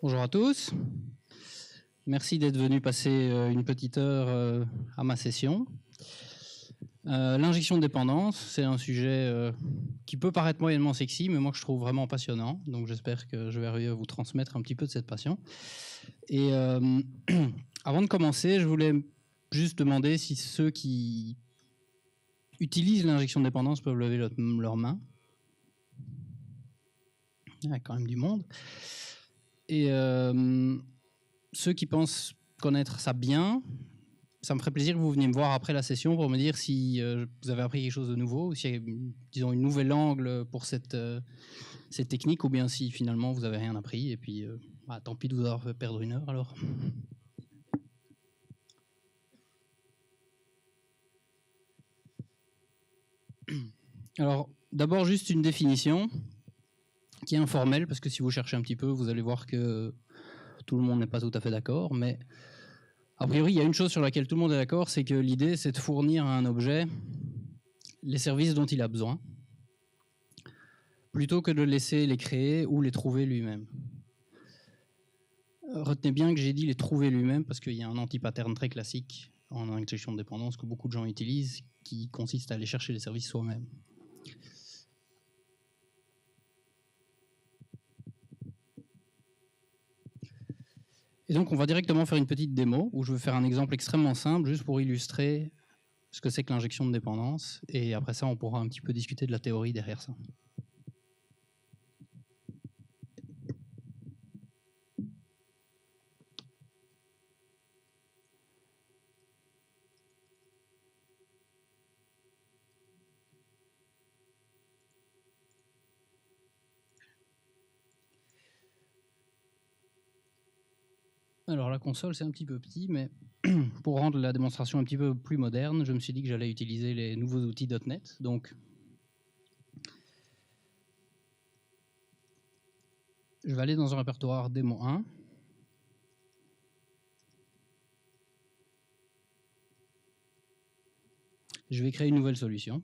Bonjour à tous. Merci d'être venu passer une petite heure à ma session. L'injection de dépendance, c'est un sujet qui peut paraître moyennement sexy, mais moi que je trouve vraiment passionnant. Donc j'espère que je vais arriver à vous transmettre un petit peu de cette passion. Et avant de commencer, je voulais juste demander si ceux qui utilisent l'injection de dépendance peuvent lever leurs mains. Il y a quand même du monde. Et ceux qui pensent connaître ça bien, ça me ferait plaisir que vous veniez me voir après la session pour me dire si vous avez appris quelque chose de nouveau, ou s'il y a, disons, une nouvelle angle pour cette technique, ou bien si finalement vous n'avez rien appris, et puis tant pis de vous avoir fait perdre une heure alors. Alors, d'abord juste une définition qui est informelle, parce que si vous cherchez un petit peu, vous allez voir que tout le monde n'est pas tout à fait d'accord, mais a priori, il y a une chose sur laquelle tout le monde est d'accord, c'est que l'idée, c'est de fournir à un objet les services dont il a besoin, plutôt que de laisser les créer ou les trouver lui-même. Retenez bien que j'ai dit les trouver lui-même, parce qu'il y a un anti-pattern très classique en injection de dépendance que beaucoup de gens utilisent, qui consiste à aller chercher les services soi-même. Et donc, on va directement faire une petite démo où je vais faire un exemple extrêmement simple, juste pour illustrer ce que c'est que l'injection de dépendance. Et après ça, on pourra un petit peu discuter de la théorie derrière ça. Alors la console, c'est un petit peu petit, mais pour rendre la démonstration un petit peu plus moderne, je me suis dit que j'allais utiliser les nouveaux outils .NET. Donc, je vais aller dans un répertoire démo 1. Je vais créer une nouvelle solution.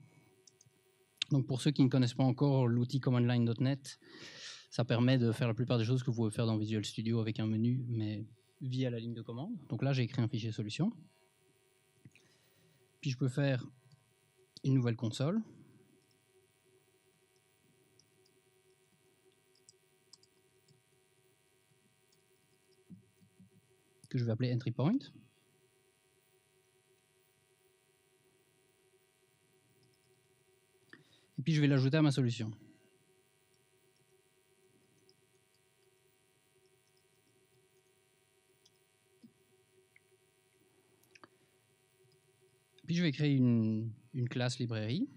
Donc pour ceux qui ne connaissent pas encore l'outil command-line.net, ça permet de faire la plupart des choses que vous pouvez faire dans Visual Studio avec un menu, mais via la ligne de commande. Donc là, j'ai écrit un fichier solution. Puis je peux faire une nouvelle console. Que je vais appeler entry point. Et puis je vais l'ajouter à ma solution. Puis je vais créer une classe librairie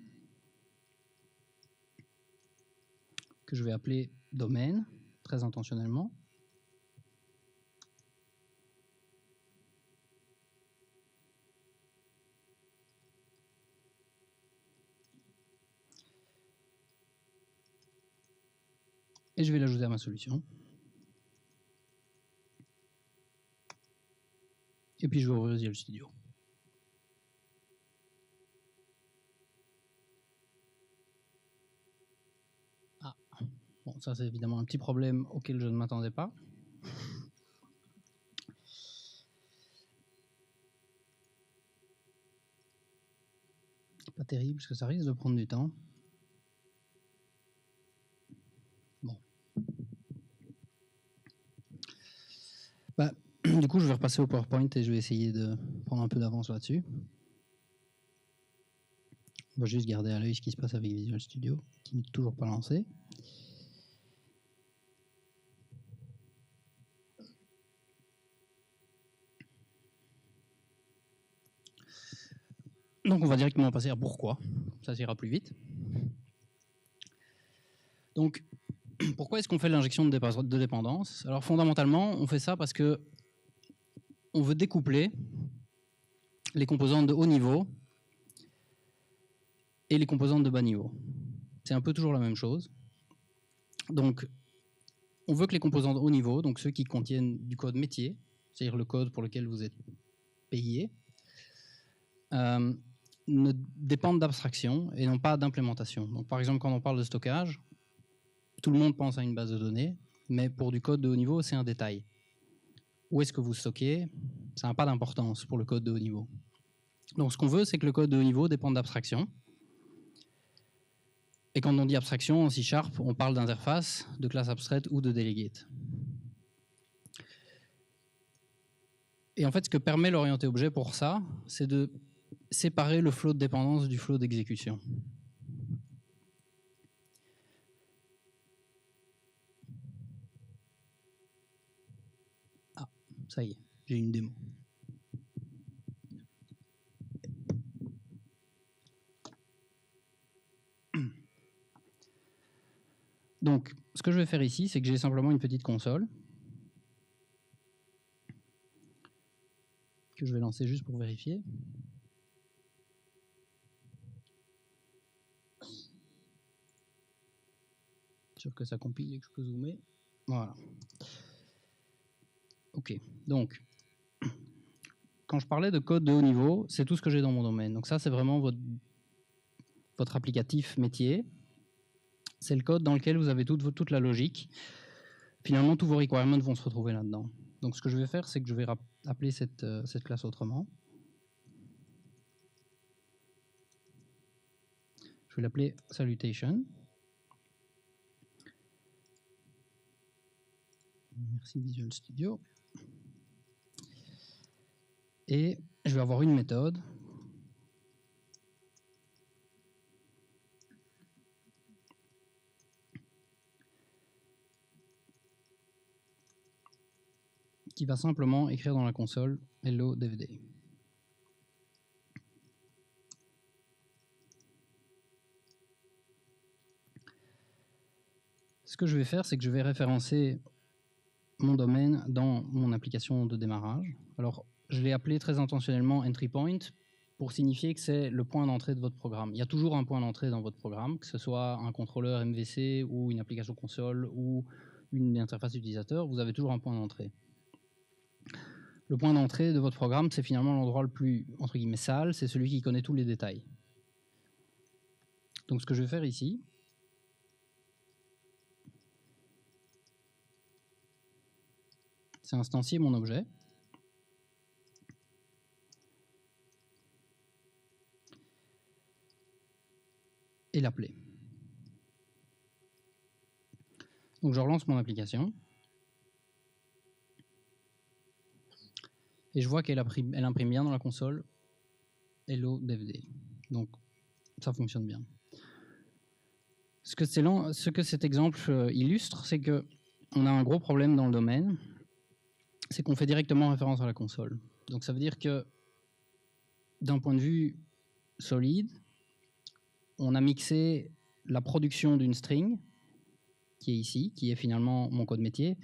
que je vais appeler domaine, très intentionnellement. Et je vais l'ajouter à ma solution. Et puis je vais ouvrir Visual Studio. Ah, bon, ça c'est évidemment un petit problème auquel je ne m'attendais pas. Pas terrible, parce que ça risque de prendre du temps. Bon. Du coup, je vais repasser au PowerPoint et je vais essayer de prendre un peu d'avance là-dessus. On va juste garder à l'œil ce qui se passe avec Visual Studio, qui n'est toujours pas lancé. Donc on va directement passer à pourquoi, ça ira plus vite. Donc pourquoi est-ce qu'on fait l'injection de dépendance? Alors fondamentalement, on fait ça parce que on veut découpler les composantes de haut niveau et les composantes de bas niveau. C'est un peu toujours la même chose. Donc on veut que les composantes de haut niveau, donc ceux qui contiennent du code métier, c'est-à-dire le code pour lequel vous êtes payé, ne dépendent d'abstraction et non pas d'implémentation. Donc par exemple, quand on parle de stockage, tout le monde pense à une base de données. mais pour du code de haut niveau, c'est un détail. Où est-ce que vous stockez? Ça n'a pas d'importance pour le code de haut niveau. Donc ce qu'on veut, c'est que le code de haut niveau dépende d'abstraction. Et quand on dit abstraction en C#, on parle d'interface, de classe abstraite ou de delegate. Et en fait, ce que permet l'orienté objet pour ça, c'est de séparer le flow de dépendance du flow d'exécution. Ah, ça y est, j'ai une démo. Donc, ce que je vais faire ici, c'est que j'ai simplement une petite console que je vais lancer juste pour vérifier. Sûr que ça compile et que je peux zoomer. Voilà. Ok, donc, quand je parlais de code de haut niveau, c'est tout ce que j'ai dans mon domaine. Donc ça, c'est vraiment votre applicatif métier. C'est le code dans lequel vous avez toute la logique. Finalement, tous vos requirements vont se retrouver là-dedans. Donc ce que je vais faire, c'est que je vais appeler cette classe autrement. Je vais l'appeler salutation. Merci Visual Studio. Et je vais avoir une méthode qui va simplement écrire dans la console hello DVD. Ce que je vais faire, c'est que je vais référencer mon domaine dans mon application de démarrage. Alors, je l'ai appelé très intentionnellement entry point pour signifier que c'est le point d'entrée de votre programme. Il y a toujours un point d'entrée dans votre programme, que ce soit un contrôleur MVC ou une application console ou une interface utilisateur, vous avez toujours un point d'entrée. Le point d'entrée de votre programme, c'est finalement l'endroit le plus, entre guillemets, sale, c'est celui qui connaît tous les détails. Donc ce que je vais faire ici, c'est instancier mon objet. Et l'appeler. Donc je relance mon application. Et je vois qu'elle imprime bien dans la console hello DVD. Donc ça fonctionne bien. Ce que cet exemple illustre, c'est qu'on a un gros problème dans le domaine, c'est qu'on fait directement référence à la console. Donc ça veut dire que d'un point de vue solide, on a mixé la production d'une string, qui est ici, qui est finalement mon code métier,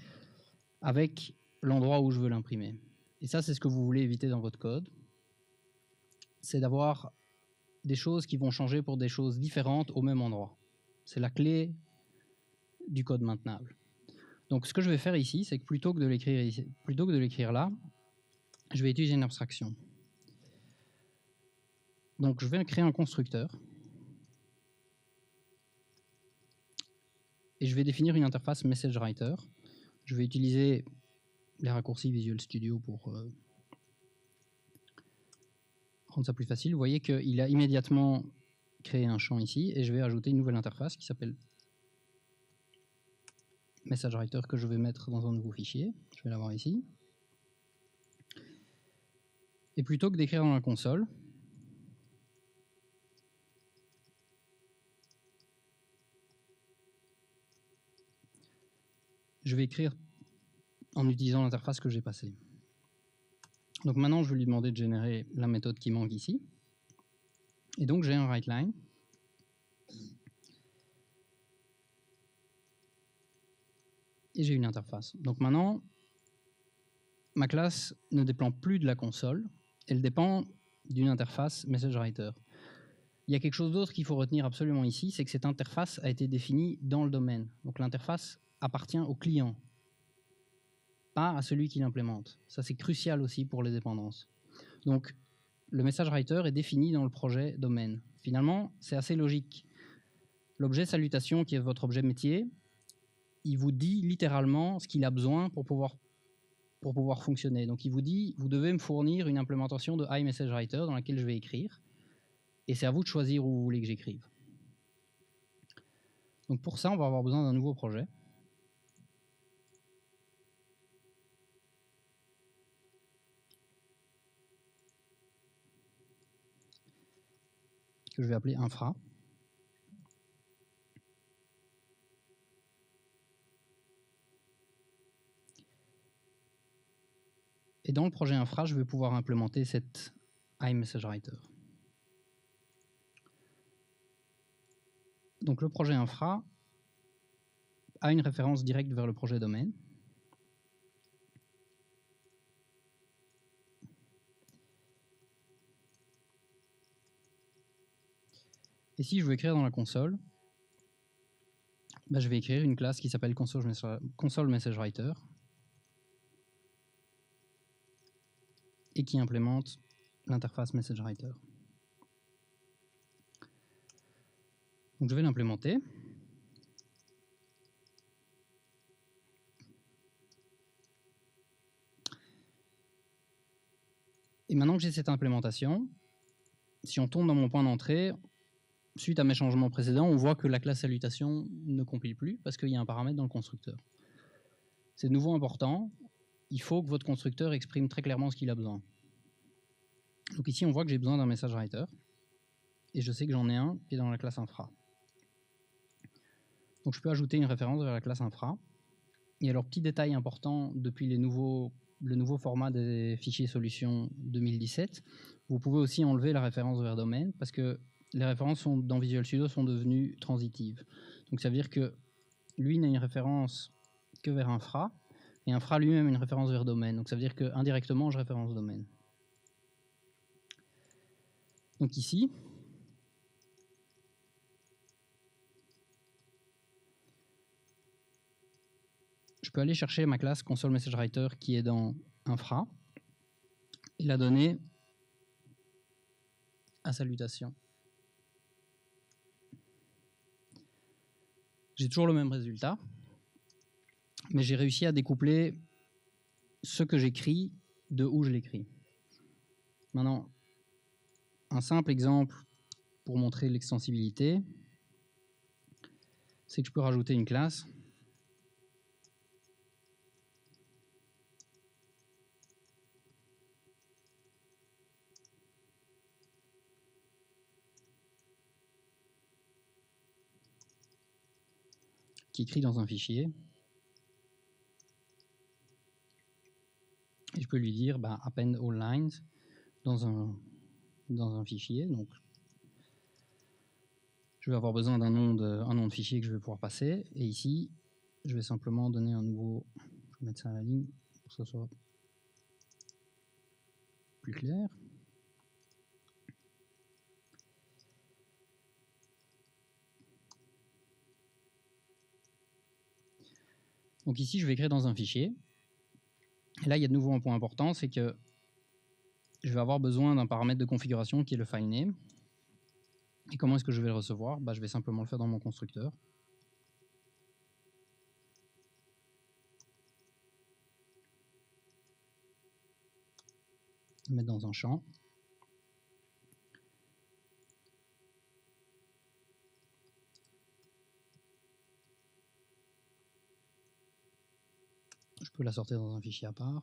avec l'endroit où je veux l'imprimer. Et ça, c'est ce que vous voulez éviter dans votre code. C'est d'avoir des choses qui vont changer pour des choses différentes au même endroit. C'est la clé du code maintenable. Donc ce que je vais faire ici, c'est que plutôt que de l'écrire là, je vais utiliser une abstraction. Donc je vais créer un constructeur. Et je vais définir une interface MessageWriter. Je vais utiliser les raccourcis Visual Studio pour rendre ça plus facile. Vous voyez qu'il a immédiatement créé un champ ici, et je vais ajouter une nouvelle interface qui s'appelle MessageWriter, que je vais mettre dans un nouveau fichier. Je vais l'avoir ici. Et plutôt que d'écrire dans la console, je vais écrire en utilisant l'interface que j'ai passée. Donc maintenant, je vais lui demander de générer la méthode qui manque ici. Et donc, j'ai un writeLine. Et j'ai une interface. Donc maintenant, ma classe ne dépend plus de la console, elle dépend d'une interface MessageWriter. Il y a quelque chose d'autre qu'il faut retenir absolument ici, c'est que cette interface a été définie dans le domaine. Donc l'interface appartient au client, pas à celui qui l'implémente. Ça, c'est crucial aussi pour les dépendances. Donc, le MessageWriter est défini dans le projet domaine. Finalement, c'est assez logique. L'objet salutation, qui est votre objet métier, il vous dit littéralement ce qu'il a besoin pour pouvoir fonctionner. Donc il vous dit, vous devez me fournir une implémentation de iMessageWriter dans laquelle je vais écrire, et c'est à vous de choisir où vous voulez que j'écrive. Donc pour ça, on va avoir besoin d'un nouveau projet. Que je vais appeler infra. Et dans le projet infra, je vais pouvoir implémenter cette iMessageWriter. Donc le projet infra a une référence directe vers le projet domaine. Et si je veux écrire dans la console, je vais écrire une classe qui s'appelle console MessageWriter et qui implémente l'interface MessageWriter. Donc je vais l'implémenter. Et maintenant que j'ai cette implémentation, si on tourne dans mon point d'entrée, suite à mes changements précédents, on voit que la classe salutation ne compile plus parce qu'il y a un paramètre dans le constructeur. C'est de nouveau important. Il faut que votre constructeur exprime très clairement ce qu'il a besoin. Donc ici, on voit que j'ai besoin d'un MessageWriter. Et je sais que j'en ai un qui est dans la classe infra. Donc je peux ajouter une référence vers la classe infra. Et alors, petit détail important, depuis le nouveau format des fichiers solutions 2017, vous pouvez aussi enlever la référence vers domaine parce que les références dans Visual Studio sont devenues transitives. Donc ça veut dire que lui n'a une référence que vers infra, et infra lui-même une référence vers domaine. Donc ça veut dire qu'indirectement, je référence domaine. Donc ici, je peux aller chercher ma classe console MessageWriter qui est dans infra et la donner à salutation. J'ai toujours le même résultat, mais j'ai réussi à découpler ce que j'écris de où je l'écris. Maintenant, un simple exemple pour montrer l'extensibilité, c'est que je peux rajouter une classe qui écrit dans un fichier. Et je peux lui dire append all lines dans un fichier. Donc, je vais avoir besoin d'un nom de fichier que je vais pouvoir passer. Et ici, je vais simplement donner un nouveau. Je vais mettre ça à la ligne pour que ce soit plus clair. Donc ici, je vais écrire dans un fichier. Et là, il y a de nouveau un point important, c'est que je vais avoir besoin d'un paramètre de configuration qui est le file name. Et comment est-ce que je vais le recevoir? Je vais simplement le faire dans mon constructeur. Le mettre dans un champ. Je peux la sortir dans un fichier à part.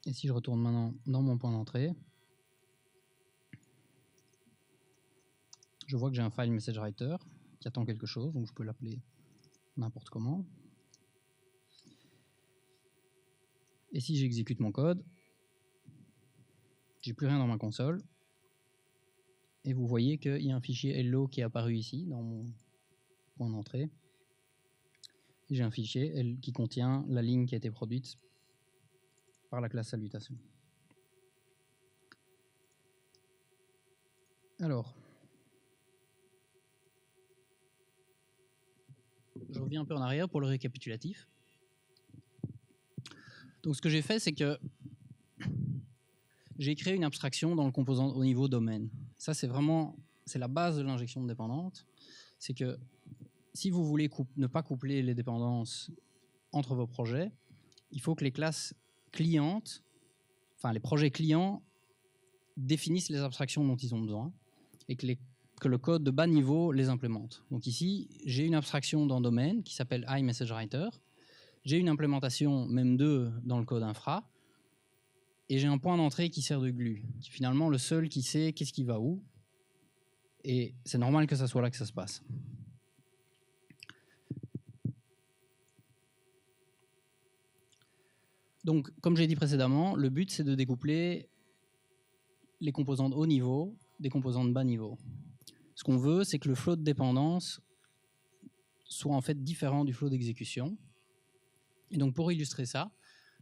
Et si je retourne maintenant dans mon point d'entrée, je vois que j'ai un file MessageWriter qui attend quelque chose, donc je peux l'appeler n'importe comment. Et si j'exécute mon code, j'ai plus rien dans ma console. Et vous voyez qu'il y a un fichier hello qui est apparu ici dans mon point d'entrée. J'ai un fichier qui contient la ligne qui a été produite par la classe salutation. Alors, je reviens un peu en arrière pour le récapitulatif. Donc ce que j'ai fait, c'est que j'ai créé une abstraction dans le composant au niveau domaine. Ça, c'est la base de l'injection de dépendante. C'est que si vous voulez ne pas coupler les dépendances entre vos projets, il faut que les classes clientes, enfin les projets clients, définissent les abstractions dont ils ont besoin et que le code de bas niveau les implémente. Donc ici, j'ai une abstraction dans domaine qui s'appelle iMessageWriter. J'ai une implémentation MEM2 dans le code infra. Et j'ai un point d'entrée qui sert de glue, qui est finalement le seul qui sait qu'est-ce qui va où. Et c'est normal que ça soit là que ça se passe. Donc, comme j'ai dit précédemment, le but, c'est de découpler les composants de haut niveau des composants de bas niveau. Ce qu'on veut, c'est que le flow de dépendance soit en fait différent du flow d'exécution. Et donc, pour illustrer ça,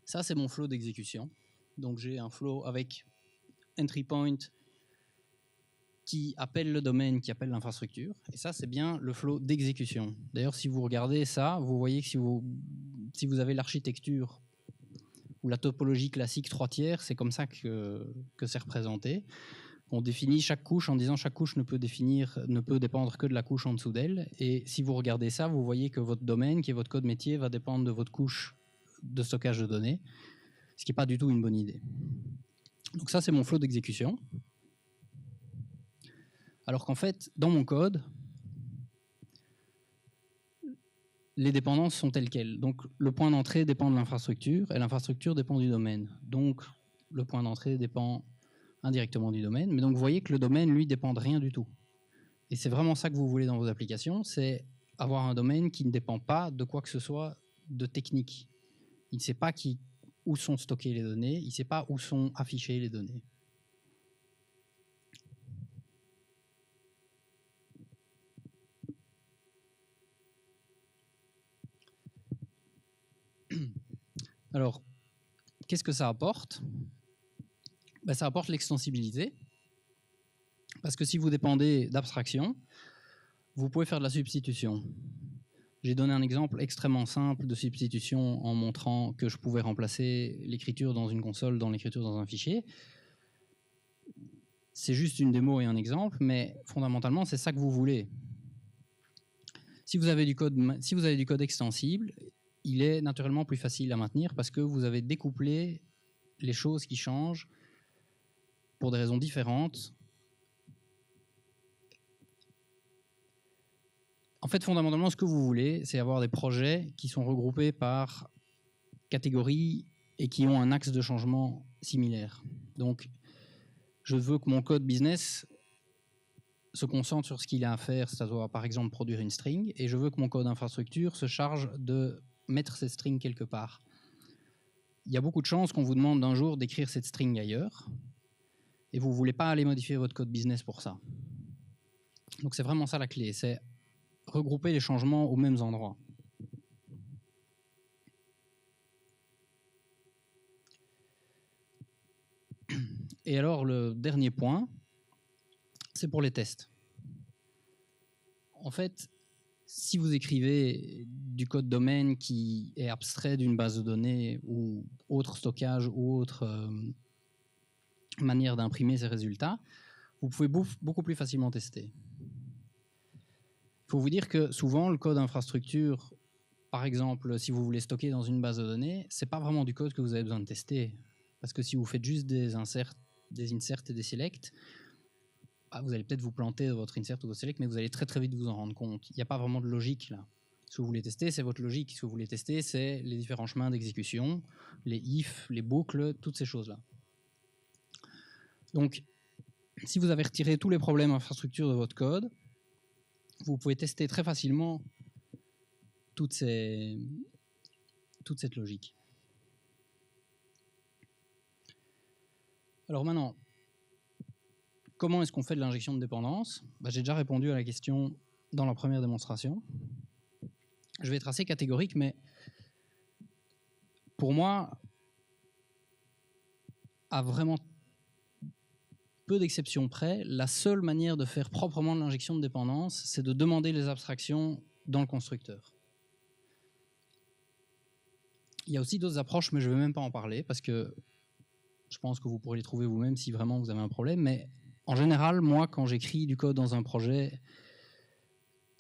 c'est mon flow d'exécution. Donc, j'ai un flow avec entry point qui appelle le domaine, qui appelle l'infrastructure. Et ça, c'est bien le flow d'exécution. D'ailleurs, si vous regardez ça, vous voyez que si vous avez l'architecture ou la topologie classique 3/3, c'est comme ça que c'est représenté. On définit chaque couche en disant chaque couche ne peut dépendre que de la couche en dessous d'elle. Et si vous regardez ça, vous voyez que votre domaine, qui est votre code métier, va dépendre de votre couche de stockage de données, ce qui n'est pas du tout une bonne idée. Donc ça, c'est mon flow d'exécution. Alors qu'en fait, dans mon code, les dépendances sont telles quelles. Donc le point d'entrée dépend de l'infrastructure et l'infrastructure dépend du domaine. Donc le point d'entrée dépend indirectement du domaine. Mais donc vous voyez que le domaine, lui, dépend de rien du tout. Et c'est vraiment ça que vous voulez dans vos applications, c'est avoir un domaine qui ne dépend pas de quoi que ce soit de technique. Il ne sait pas où sont stockées les données, il ne sait pas où sont affichées les données. Alors, qu'est-ce que ça apporte ? Ça apporte l'extensibilité. Parce que si vous dépendez d'abstraction, vous pouvez faire de la substitution. J'ai donné un exemple extrêmement simple de substitution en montrant que je pouvais remplacer l'écriture dans une console dans l'écriture dans un fichier. C'est juste une démo et un exemple, mais fondamentalement, c'est ça que vous voulez. Si vous avez du code extensible, il est naturellement plus facile à maintenir parce que vous avez découplé les choses qui changent pour des raisons différentes. En fait, fondamentalement, ce que vous voulez, c'est avoir des projets qui sont regroupés par catégories et qui ont un axe de changement similaire. Donc, je veux que mon code business se concentre sur ce qu'il a à faire, c'est-à-dire par exemple produire une string, et je veux que mon code infrastructure se charge de mettre cette string quelque part. Il y a beaucoup de chances qu'on vous demande d'un jour d'écrire cette string ailleurs, et vous ne voulez pas aller modifier votre code business pour ça. Donc c'est vraiment ça la clé, c'est regrouper les changements aux mêmes endroits. Et alors le dernier point, c'est pour les tests. En fait, si vous écrivez du code domaine qui est abstrait d'une base de données ou autre stockage ou autre manière d'imprimer ces résultats, vous pouvez beaucoup plus facilement tester. Il faut vous dire que souvent, le code infrastructure, par exemple, si vous voulez stocker dans une base de données, ce n'est pas vraiment du code que vous avez besoin de tester. Parce que si vous faites juste des insert et des select, vous allez peut-être vous planter de votre insert ou votre select, mais vous allez très très vite vous en rendre compte. Il n'y a pas vraiment de logique là. Ce que vous voulez tester, c'est votre logique. Ce que vous voulez tester, c'est les différents chemins d'exécution, les if, les boucles, toutes ces choses-là. Donc, si vous avez retiré tous les problèmes infrastructure de votre code, vous pouvez tester très facilement toute cette logique. Alors maintenant, comment est-ce qu'on fait de l'injection de dépendance ? J'ai déjà répondu à la question dans la première démonstration. Je vais être assez catégorique, mais pour moi, à vraiment peu d'exceptions près, la seule manière de faire proprement de l'injection de dépendance, c'est de demander les abstractions dans le constructeur. Il y a aussi d'autres approches, mais je ne vais même pas en parler, parce que je pense que vous pourrez les trouver vous-même si vraiment vous avez un problème. Mais en général, moi, quand j'écris du code dans un projet,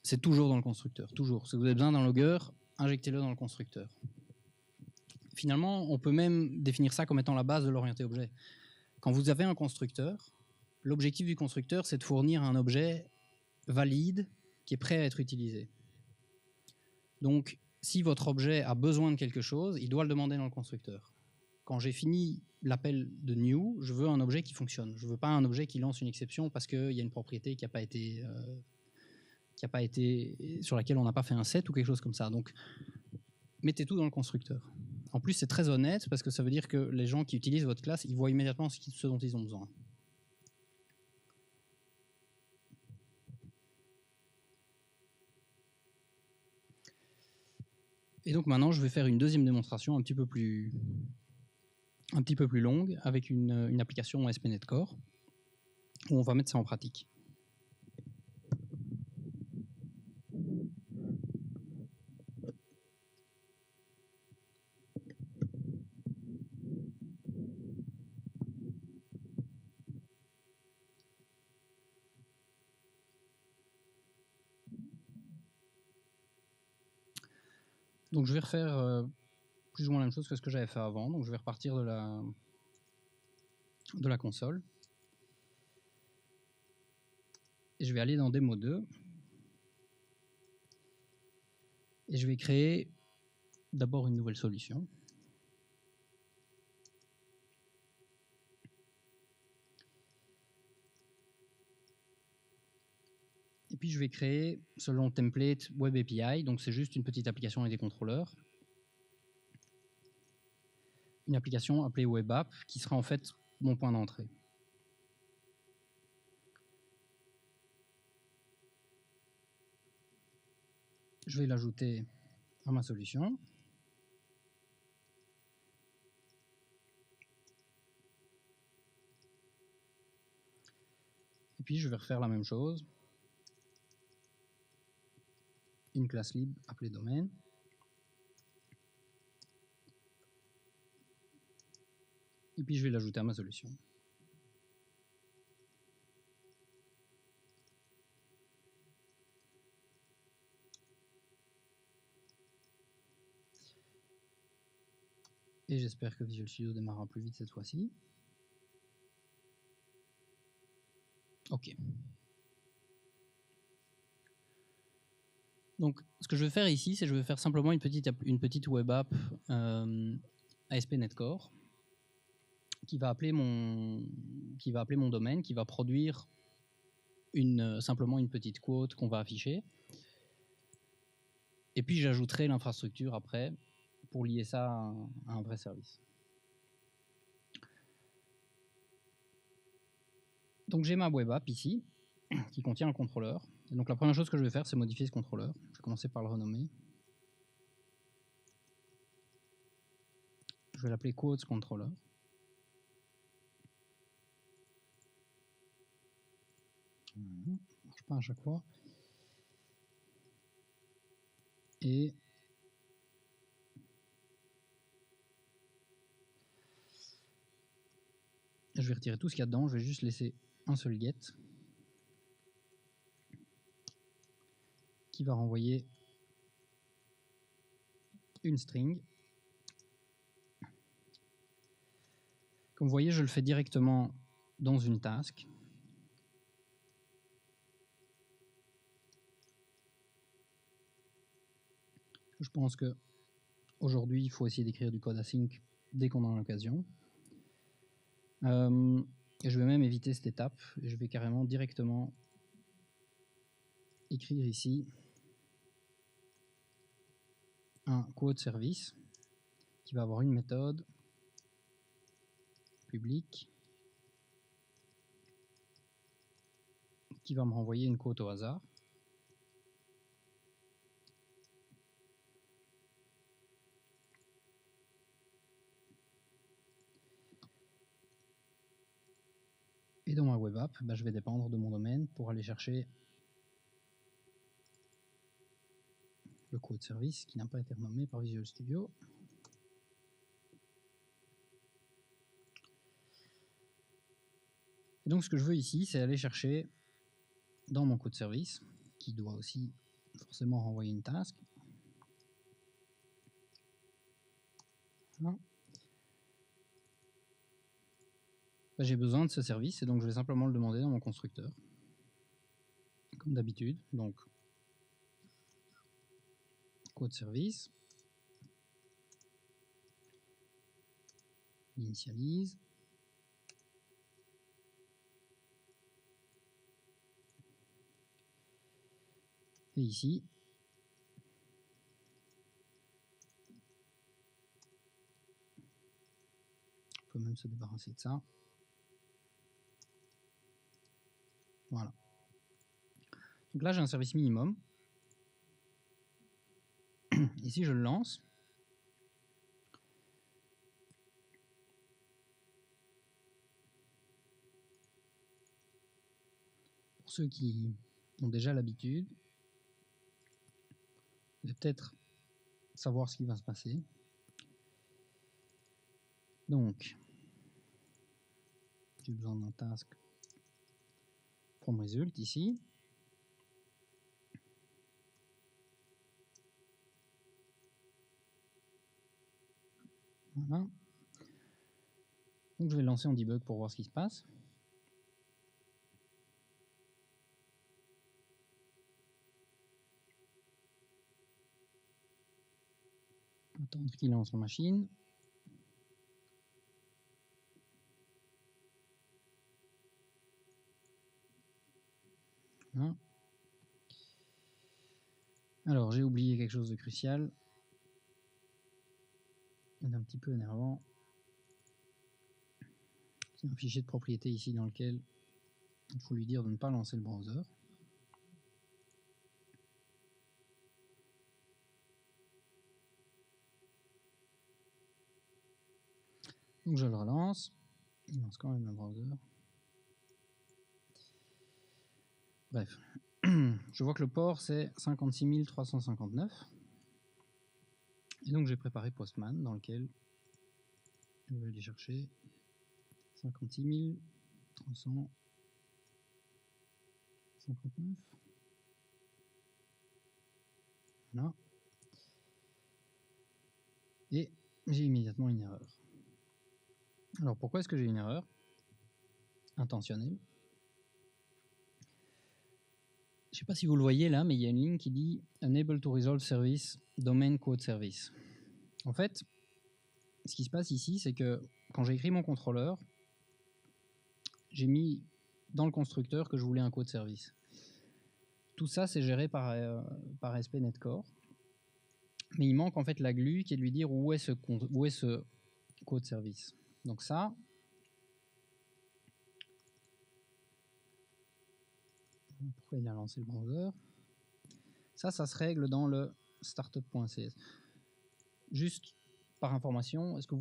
c'est toujours dans le constructeur, toujours. Si vous avez besoin d'un logger, injectez-le dans le constructeur. Finalement, on peut même définir ça comme étant la base de l'orienté objet. Quand vous avez un constructeur, l'objectif du constructeur, c'est de fournir un objet valide qui est prêt à être utilisé. Donc, si votre objet a besoin de quelque chose, il doit le demander dans le constructeur. Quand j'ai fini l'appel de new, je veux un objet qui fonctionne. Je ne veux pas un objet qui lance une exception parce qu'il y a une propriété qui n'a pas été, sur laquelle on n'a pas fait un set ou quelque chose comme ça. Donc, mettez tout dans le constructeur. En plus, c'est très honnête parce que ça veut dire que les gens qui utilisent votre classe, ils voient immédiatement ce dont ils ont besoin. Et donc maintenant, je vais faire une deuxième démonstration un petit peu plus longue avec une application ASP.NET Core où on va mettre ça en pratique. Donc je vais refaire plus ou moins la même chose que ce que j'avais fait avant. Donc je vais repartir de la console. Et je vais aller dans Démo 2. Et je vais créer d'abord une nouvelle solution. Et puis je vais créer, selon le template Web API, donc c'est juste une petite application avec des contrôleurs, une application appelée Web App qui sera en fait mon point d'entrée. Je vais l'ajouter à ma solution. Et puis je vais refaire la même chose. Une classe libre appelée domaine. Et puis je vais l'ajouter à ma solution. Et j'espère que Visual Studio démarrera plus vite cette fois-ci. OK. Donc, ce que je vais faire ici, c'est que je vais faire simplement une petite web app ASP.NET Core qui va appeler mon domaine, qui va produire simplement une petite quote qu'on va afficher. Et puis, j'ajouterai l'infrastructure après pour lier ça à un vrai service. Donc, j'ai ma web app ici qui contient un contrôleur. Et donc, la première chose que je vais faire, c'est modifier ce contrôleur. Je vais commencer par le renommer. Je vais l'appeler quotes controller. Ça ne marche pas à chaque fois. Et je vais retirer tout ce qu'il y a dedans. Je vais juste laisser un seul get qui va renvoyer une string. Comme vous voyez, je le fais directement dans une task. Je pense que aujourd'hui, il faut essayer d'écrire du code async dès qu'on en a l'occasion. Et je vais même éviter cette étape. Je vais carrément directement écrire ici un quote service qui va avoir une méthode publique qui va me renvoyer une quote au hasard. Et dans ma web app, je vais dépendre de mon domaine pour aller chercher le quote service qui n'a pas été renommé par Visual Studio. Et donc ce que je veux ici, c'est aller chercher dans mon quote service, qui doit aussi forcément renvoyer une task. Voilà. J'ai besoin de ce service et donc je vais simplement le demander dans mon constructeur. Comme d'habitude, donc code service, initialise, et ici, on peut même se débarrasser de ça. Voilà. Donc là, j'ai un service minimum. Et si je le lance, pour ceux qui ont déjà l'habitude, vous allez peut-être savoir ce qui va se passer. Donc, j'ai besoin d'un task from result ici. Voilà. Donc je vais le lancer en debug pour voir ce qui se passe. Attendre qu'il lance la machine. Voilà. Alors j'ai oublié quelque chose de crucial. C'est un petit peu énervant. C'est un fichier de propriété ici dans lequel il faut lui dire de ne pas lancer le browser. Donc je le relance. Il lance quand même le browser. Bref. Je vois que le port c'est 56 359. Et donc j'ai préparé Postman dans lequel je vais aller chercher 56 359. Voilà. Et j'ai immédiatement une erreur. Alors pourquoi est-ce que j'ai une erreur intentionnelle? Je ne sais pas si vous le voyez là, mais il y a une ligne qui dit Unable to resolve service, domain code service. En fait, ce qui se passe ici, c'est que quand j'ai écrit mon contrôleur, j'ai mis dans le constructeur que je voulais un code service. Tout ça, c'est géré par ASP.NET Core. Mais il manque en fait la GLUE qui est de lui dire où est ce code service. Donc ça, pourquoi il a lancé le browser? Ça se règle dans le startup.cs. Juste par information, est-ce que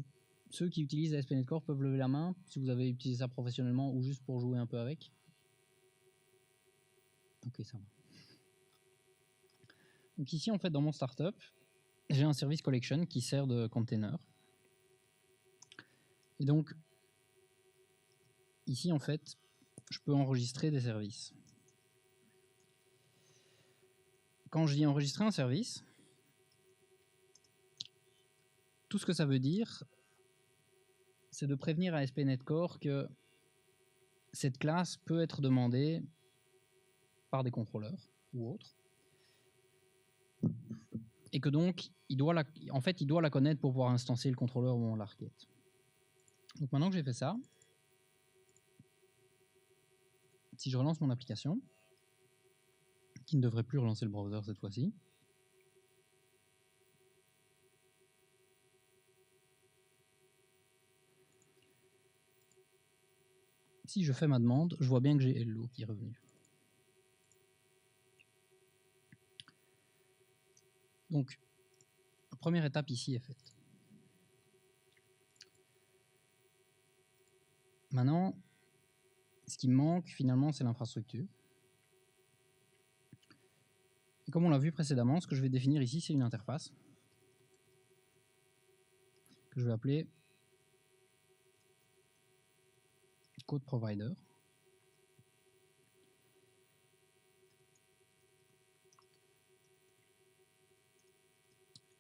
ceux qui utilisent ASP.NET Core peuvent lever la main si vous avez utilisé ça professionnellement ou juste pour jouer un peu avec? Ok, ça va. Donc ici, en fait, dans mon startup, j'ai un service collection qui sert de container. Et donc, ici, en fait, je peux enregistrer des services. Quand je dis enregistrer un service, tout ce que ça veut dire, c'est de prévenir à ASP.NET Core que cette classe peut être demandée par des contrôleurs ou autres. Et que donc, il doit la connaître pour pouvoir instancier le contrôleur au moment de la requête. Donc maintenant que j'ai fait ça, si je relance mon application, qui ne devrait plus relancer le browser cette fois-ci, si je fais ma demande, je vois bien que j'ai hello qui est revenu. Donc, la première étape ici est faite. Maintenant, ce qui me manque finalement, c'est l'infrastructure. Et comme on l'a vu précédemment, ce que je vais définir ici, c'est une interface que je vais appeler code provider.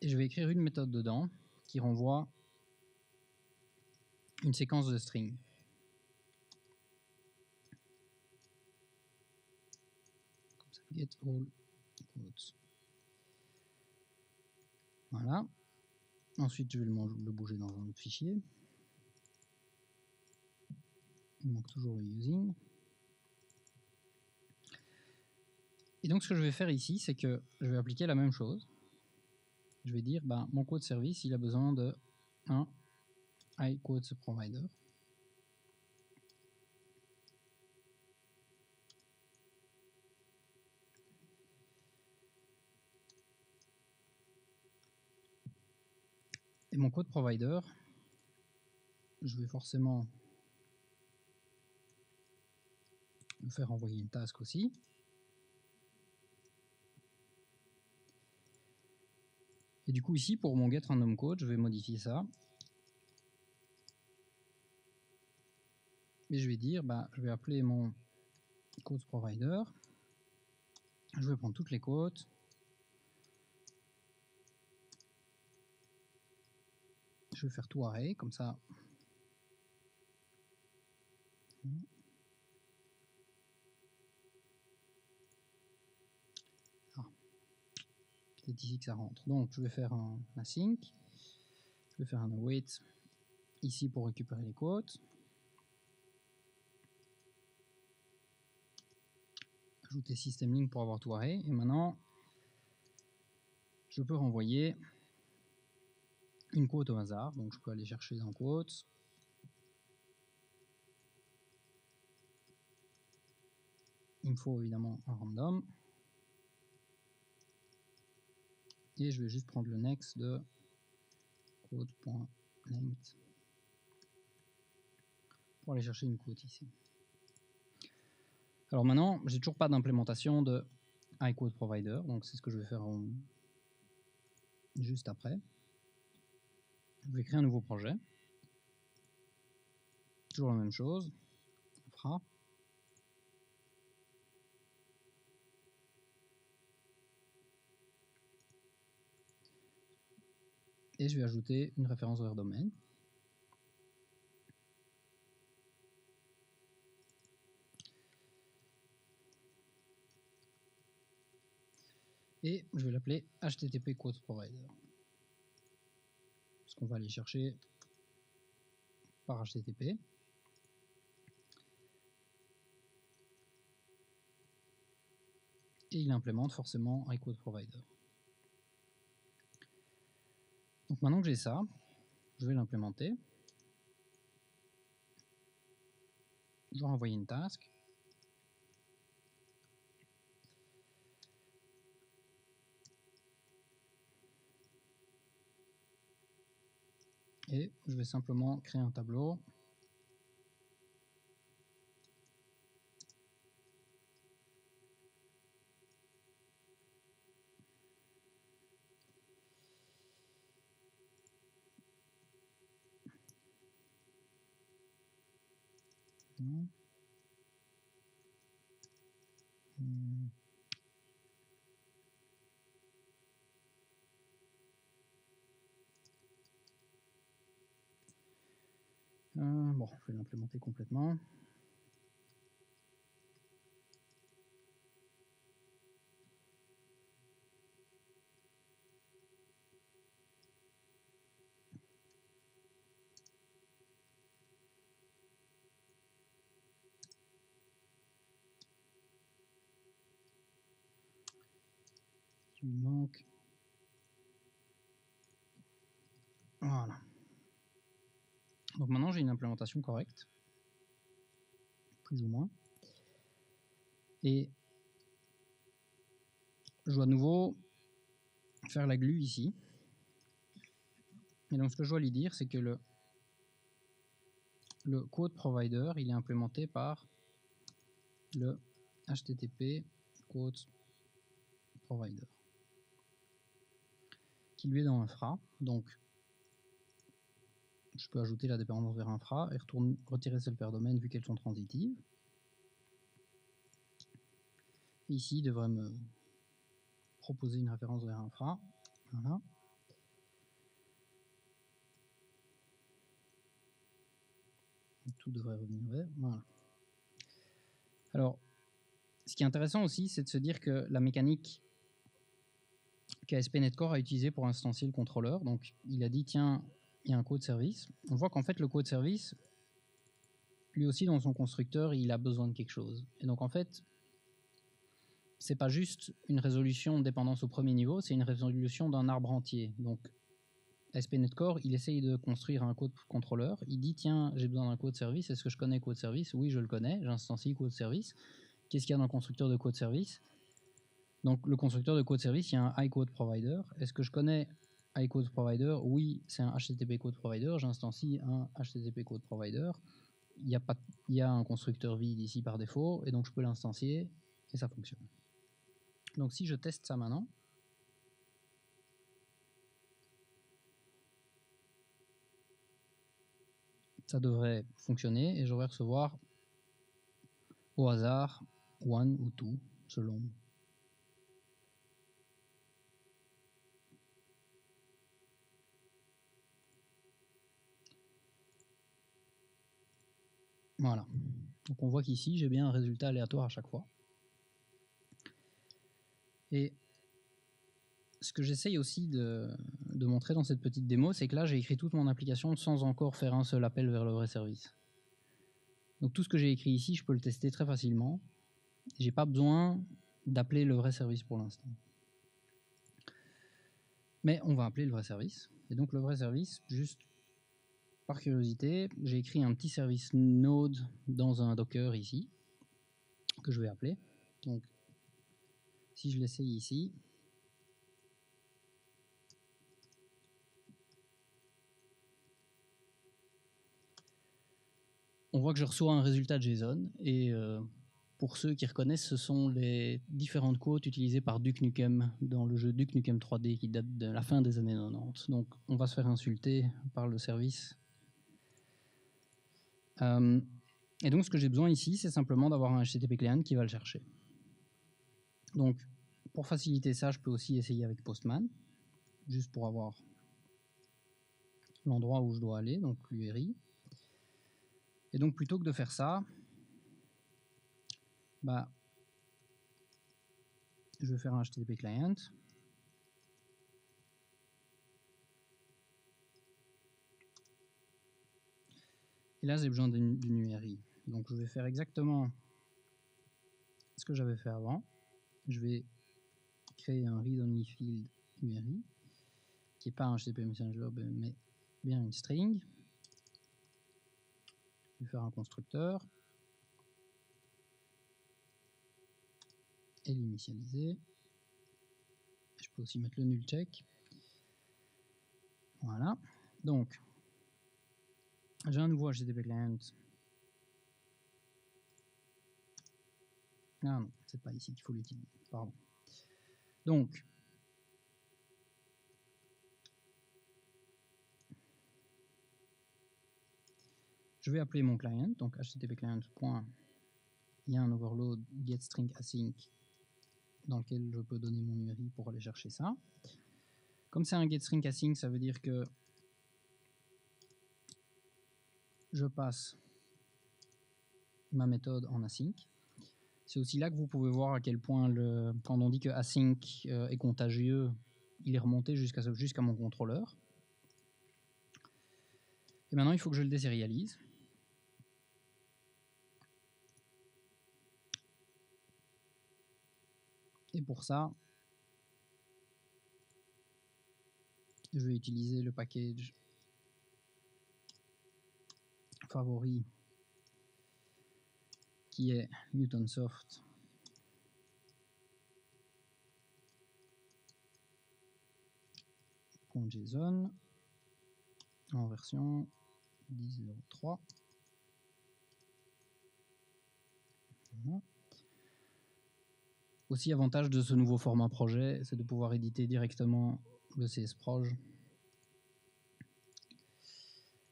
Et je vais écrire une méthode dedans qui renvoie une séquence de string. Get all quotes. Voilà. Ensuite, je vais le bouger dans un autre fichier. Il manque toujours le using. Et donc, ce que je vais faire ici, c'est que je vais appliquer la même chose. Je vais dire, mon quote service, il a besoin de un iQuotes provider. Et mon quote provider, je vais forcément me faire envoyer une task aussi. Et du coup ici, pour mon getRandomQuote, je vais modifier ça. Et je vais dire, je vais appeler mon quote provider. Je vais prendre toutes les quotes. Je vais faire tout array, comme ça. C'est ici que ça rentre. Donc je vais faire un async. Je vais faire un await ici pour récupérer les quotes. Ajouter systemlink pour avoir tout array. Et maintenant, je peux renvoyer une quote au hasard. Donc je peux aller chercher dans quotes. Il me faut évidemment un random. Et je vais juste prendre le next de quote.length pour aller chercher une quote ici. Alors maintenant, j'ai toujours pas d'implémentation de iQuote Provider, donc c'est ce que je vais faire juste après. Je vais créer un nouveau projet. Toujours la même chose. Infra. Et je vais ajouter une référence vers domaine. Et je vais l'appeler HTTP Quote Provider. Parce qu'on va aller chercher par HTTP. Et il implémente forcément iQuote Provider. Donc maintenant que j'ai ça, je vais l'implémenter. Je vais envoyer une task. Et je vais simplement créer un tableau. Bon, je vais l'implémenter complètement. Il manque. Voilà. Donc maintenant j'ai une implémentation correcte, plus ou moins. Et je dois à nouveau faire la glue ici. Et donc ce que je dois lui dire, c'est que le quote provider, il est implémenté par le HTTP quote provider, qui lui est dans infra. Donc je peux ajouter la dépendance vers infra et retirer celle vers domaine vu qu'elles sont transitives. Et ici, il devrait me proposer une référence vers infra. Voilà. tout devrait revenir vert. Voilà. Alors, ce qui est intéressant aussi, c'est de se dire que la mécanique qu'ASP.NET Core a utilisée pour instancier le contrôleur, donc il a dit, tiens, il y a un code service. On voit qu'en fait, le code service, lui aussi, dans son constructeur, il a besoin de quelque chose. Et donc, en fait, c'est pas juste une résolution de dépendance au premier niveau, c'est une résolution d'un arbre entier. Donc, ASP.NET Core, il essaye de construire un code contrôleur. Il dit, tiens, j'ai besoin d'un code service. Est-ce que je connais code service? Oui, je le connais. J'instancie code service. Qu'est-ce qu'il y a dans le constructeur de code service? Donc, le constructeur de code service, il y a un iCode Provider. Est-ce que je connais iCode Provider? Oui, c'est un HTTP Code Provider. J'instancie un HTTP Code Provider. Il y a un constructeur vide ici par défaut, et donc je peux l'instancier, et ça fonctionne. Donc, si je teste ça maintenant, ça devrait fonctionner, et je vais recevoir au hasard one ou two, selon. Voilà. Donc on voit qu'ici, j'ai bien un résultat aléatoire à chaque fois. Et ce que j'essaye aussi de montrer dans cette petite démo, c'est que là, j'ai écrit toute mon application sans encore faire un seul appel vers le vrai service. Donc tout ce que j'ai écrit ici, je peux le tester très facilement. J'ai pas besoin d'appeler le vrai service pour l'instant. Mais on va appeler le vrai service. Et donc le vrai service, juste par curiosité, j'ai écrit un petit service Node dans un Docker ici, que je vais appeler. Donc si je l'essaye ici, on voit que je reçois un résultat JSON, et pour ceux qui reconnaissent, ce sont les différentes quotes utilisées par Duke Nukem dans le jeu Duke Nukem 3D qui date de la fin des années 90. Donc on va se faire insulter par le service. Et donc ce que j'ai besoin ici, c'est simplement d'avoir un HTTP client qui va le chercher. Donc pour faciliter ça, je peux aussi essayer avec Postman, juste pour avoir l'endroit où je dois aller, donc l'URI. Et donc plutôt que de faire ça, je vais faire un HTTP client. Et là, j'ai besoin d'une URI. Donc je vais faire exactement ce que j'avais fait avant. Je vais créer un read-only field URI, qui n'est pas un HTTP Messenger, mais bien une string. Je vais faire un constructeur et l'initialiser. Je peux aussi mettre le null check. Voilà. Donc, j'ai un nouveau HTTP client. Ah non, c'est pas ici qu'il faut l'utiliser. Pardon. Donc, je vais appeler mon client, donc HTTP client. Il y a un overload getString async dans lequel je peux donner mon URI pour aller chercher ça. Comme c'est un getString async, ça veut dire que je passe ma méthode en async. C'est aussi là que vous pouvez voir à quel point, quand on dit que async est contagieux, il est remonté jusqu'à mon contrôleur. Et maintenant, il faut que je le désérialise. Et pour ça, je vais utiliser le package favori qui est newtonsoft.json en version 10.03. Voilà. Aussi, avantage de ce nouveau format projet, c'est de pouvoir éditer directement le CSproj.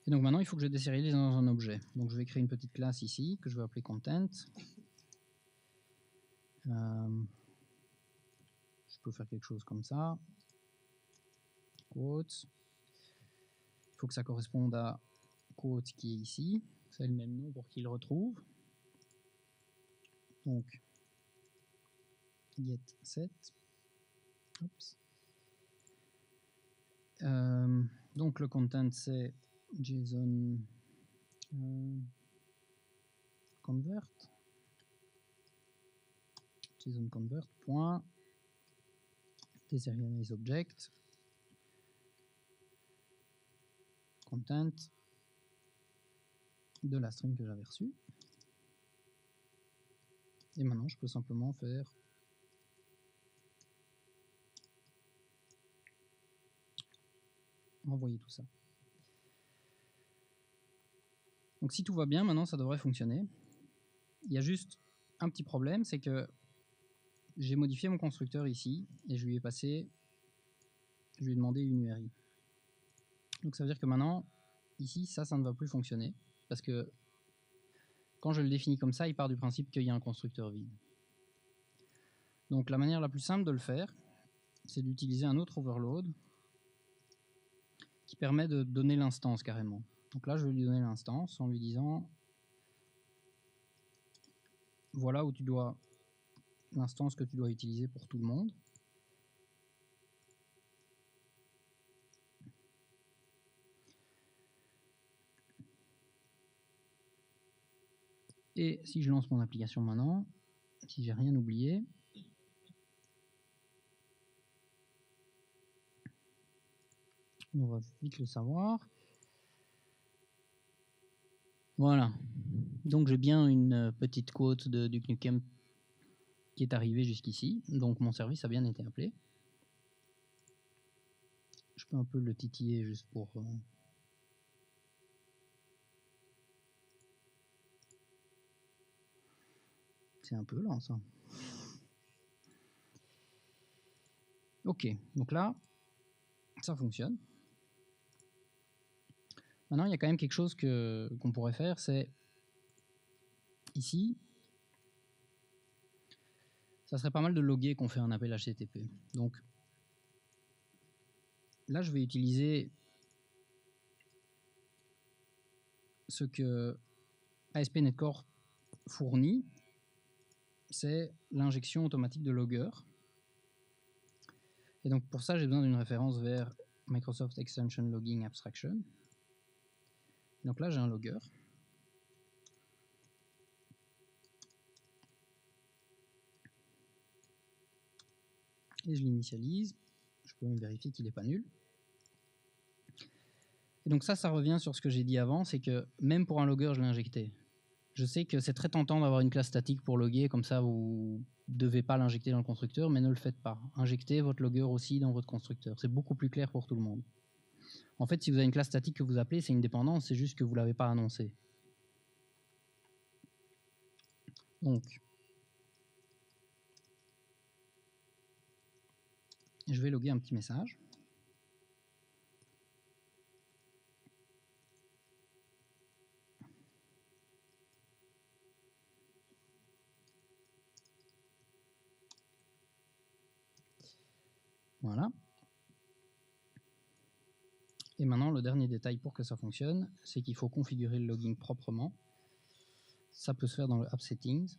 Et donc maintenant, il faut que je désérialise dans un objet. Donc je vais créer une petite classe ici que je vais appeler content. Je peux faire quelque chose comme ça. Quote. Il faut que ça corresponde à quote qui est ici. C'est le même nom pour qu'il le retrouve. Donc, get set. Oups. Donc le content c'est JSON convert. JSON convert point deserialize object content de la string que j'avais reçue. Et maintenant je peux simplement faire renvoyer tout ça. Donc si tout va bien, maintenant ça devrait fonctionner. Il y a juste un petit problème, c'est que j'ai modifié mon constructeur ici et je lui ai demandé une URI. Donc ça veut dire que maintenant, ici, ça ne va plus fonctionner parce que quand je le définis comme ça, il part du principe qu'il y a un constructeur vide. Donc la manière la plus simple de le faire, c'est d'utiliser un autre overload qui permet de donner l'instance carrément. Donc là, je vais lui donner l'instance en lui disant voilà où tu dois l'instance que tu dois utiliser pour tout le monde. Et si je lance mon application maintenant, si j'ai rien oublié, on va vite le savoir. Voilà. Donc j'ai bien une petite quote de Duke Nukem qui est arrivée jusqu'ici. Donc mon service a bien été appelé. Je peux un peu le titiller juste pour... C'est un peu lent ça. Ok, donc là, ça fonctionne. Maintenant, il y a quand même quelque chose qu'on pourrait faire, c'est ici, ça serait pas mal de loguer qu'on fait un appel HTTP. Donc là, je vais utiliser ce que ASP.NET Core fournit, c'est l'injection automatique de logger. Et donc pour ça, j'ai besoin d'une référence vers Microsoft Extension Logging Abstraction. Donc là, j'ai un logger. Et je l'initialise. Je peux même vérifier qu'il n'est pas nul. Et donc ça revient sur ce que j'ai dit avant, c'est que même pour un logger, je l'ai injecté. Je sais que c'est très tentant d'avoir une classe statique pour loguer, comme ça vous ne devez pas l'injecter dans le constructeur, mais ne le faites pas. Injectez votre logger aussi dans votre constructeur. C'est beaucoup plus clair pour tout le monde. En fait, si vous avez une classe statique que vous appelez, c'est une dépendance, c'est juste que vous ne l'avez pas annoncée. Donc, je vais loguer un petit message. Voilà. Et maintenant, le dernier détail pour que ça fonctionne, c'est qu'il faut configurer le logging proprement. Ça peut se faire dans le App Settings.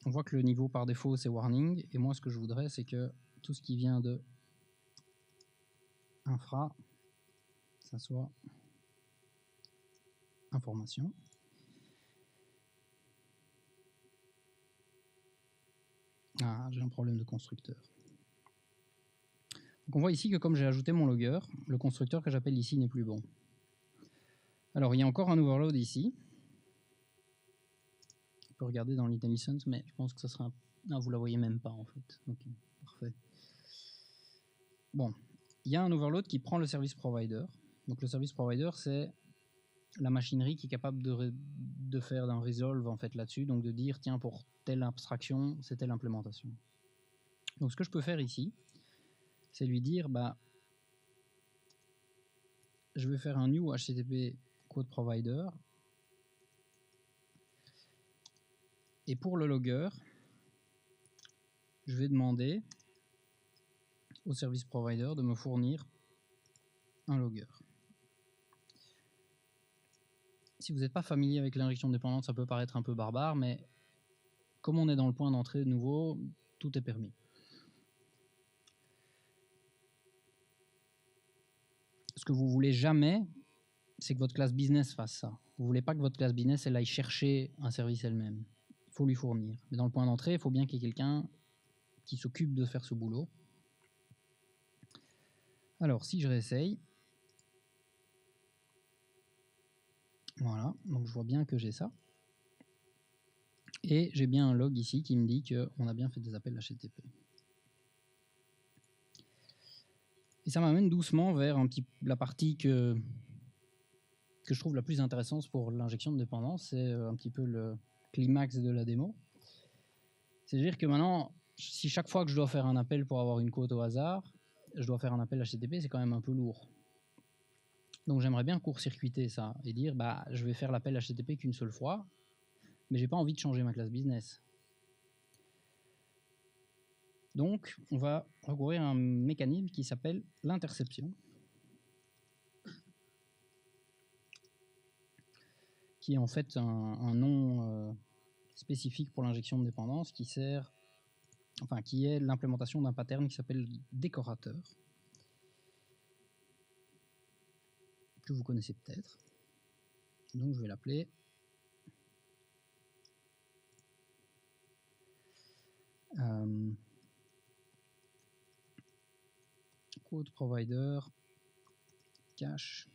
On voit que le niveau par défaut, c'est Warning. Et moi, ce que je voudrais, c'est que tout ce qui vient de infra, ça soit information. Ah, j'ai un problème de constructeur. Donc on voit ici que comme j'ai ajouté mon logger, le constructeur que j'appelle ici n'est plus bon. Alors il y a encore un overload ici. On peut regarder dans l'item license, mais je pense que ça sera... Ah, vous la voyez même pas en fait. Ok, parfait. Bon, il y a un overload qui prend le service provider. Donc le service provider, c'est la machinerie qui est capable de faire un resolve en fait là-dessus, donc de dire tiens pour telle abstraction, c'est telle implémentation. Donc ce que je peux faire ici, c'est lui dire bah je vais faire un new HTTP code provider et pour le logger, je vais demander au service provider de me fournir un logger. Si vous n'êtes pas familier avec l'injection de dépendance, ça peut paraître un peu barbare, mais comme on est dans le point d'entrée de nouveau, tout est permis. Ce que vous voulez jamais, c'est que votre classe business fasse ça. Vous voulez pas que votre classe business elle aille chercher un service elle-même. Il faut lui fournir. Mais dans le point d'entrée, il faut bien qu'il y ait quelqu'un qui s'occupe de faire ce boulot. Alors, si je réessaye, voilà, donc je vois bien que j'ai ça. Et j'ai bien un log ici qui me dit qu'on a bien fait des appels HTTP. Et ça m'amène doucement vers la partie que je trouve la plus intéressante pour l'injection de dépendance. C'est un petit peu le climax de la démo. C'est-à-dire que maintenant, si chaque fois que je dois faire un appel pour avoir une quote au hasard, je dois faire un appel HTTP, c'est quand même un peu lourd. Donc j'aimerais bien court-circuiter ça et dire bah, je vais faire l'appel HTTP qu'une seule fois, mais j'ai pas envie de changer ma classe business. Donc on va recourir à un mécanisme qui s'appelle l'interception, qui est en fait un nom spécifique pour l'injection de dépendance qui est l'implémentation d'un pattern qui s'appelle décorateur, que vous connaissez peut-être. Donc je vais l'appeler quote provider cache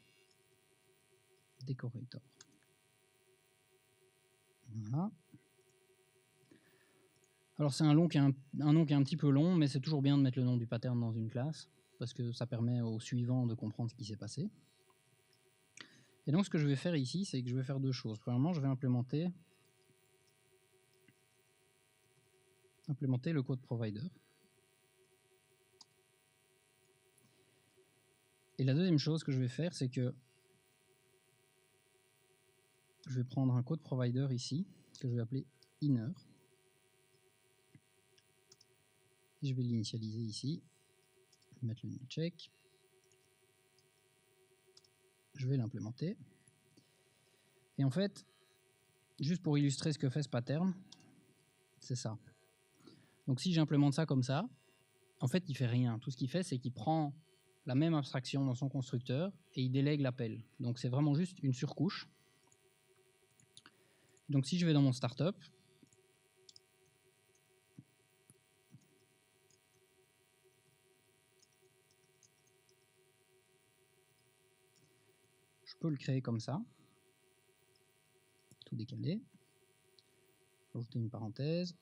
decorator. Voilà. Alors c'est un nom qui est un petit peu long, mais c'est toujours bien de mettre le nom du pattern dans une classe, parce que ça permet au suivant de comprendre ce qui s'est passé. Et donc ce que je vais faire ici, c'est que je vais faire deux choses. Premièrement, je vais implémenter le code provider. Et la deuxième chose que je vais faire, c'est que je vais prendre un code provider ici, que je vais appeler inner. Et je vais l'initialiser ici, mettre le check. Je vais l'implémenter. Et en fait, juste pour illustrer ce que fait ce pattern, c'est ça. Donc si j'implémente ça comme ça, en fait, il fait rien. Tout ce qu'il fait, c'est qu'il prend la même abstraction dans son constructeur et il délègue l'appel. Donc c'est vraiment juste une surcouche. Donc si je vais dans mon startup, je peux le créer comme ça, tout décalé, rajouter une parenthèse,